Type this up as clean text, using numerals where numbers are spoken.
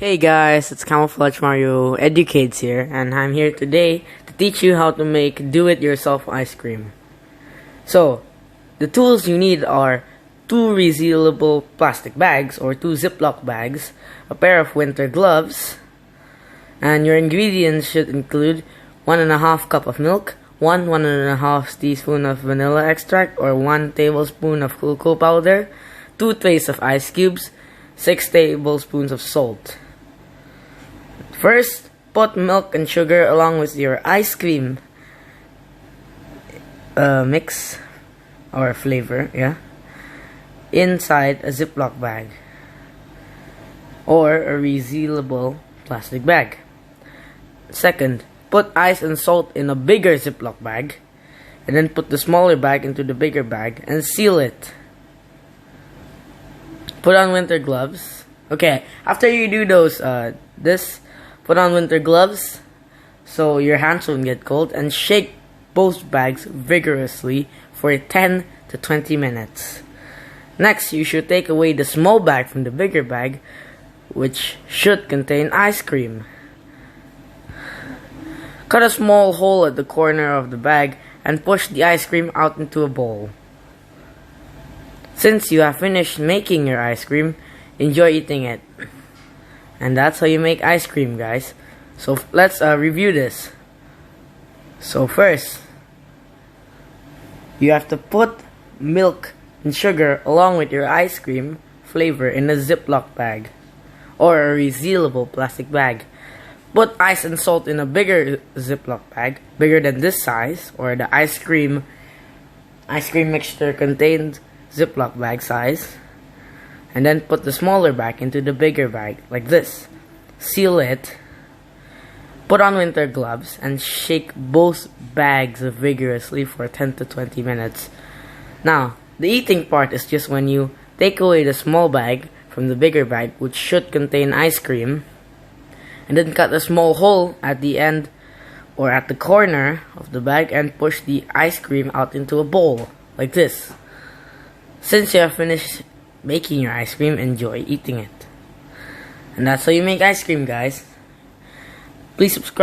Hey guys, it's Camouflage Mario Educates here, and I'm here today to teach you how to make do-it-yourself ice cream. So, the tools you need are 2 resealable plastic bags or 2 Ziploc bags, a pair of winter gloves, and your ingredients should include 1.5 cup of milk, 1.5 teaspoon of vanilla extract or 1 tablespoon of cocoa powder, 2 trays of ice cubes, 6 tablespoons of salt. First, put milk and sugar along with your ice cream mix or flavor, inside a Ziploc bag or a resealable plastic bag. Second, put ice and salt in a bigger Ziploc bag and then put the smaller bag into the bigger bag and seal it. Put on winter gloves. Okay, after you do those, put on winter gloves so your hands won't get cold, and shake both bags vigorously for 10 to 20 minutes. Next, you should take away the small bag from the bigger bag, which should contain ice cream. Cut a small hole at the corner of the bag and push the ice cream out into a bowl. Since you have finished making your ice cream, enjoy eating it. And that's how you make ice cream, guys. So let's review this. So first, you have to put milk and sugar along with your ice cream flavor in a Ziploc bag or a resealable plastic bag. Put ice and salt in a bigger Ziploc bag, bigger than this size, or the ice cream mixture contained Ziploc bag size. And then put the smaller bag into the bigger bag, like this. Seal it. Put on winter gloves and shake both bags vigorously for 10 to 20 minutes. Now, the eating part is just when you take away the small bag from the bigger bag, which should contain ice cream, and then cut a small hole at the end or at the corner of the bag and push the ice cream out into a bowl, like this. Since you have finished making your ice cream, enjoy eating it. And that's how you make ice cream, guys. Please subscribe.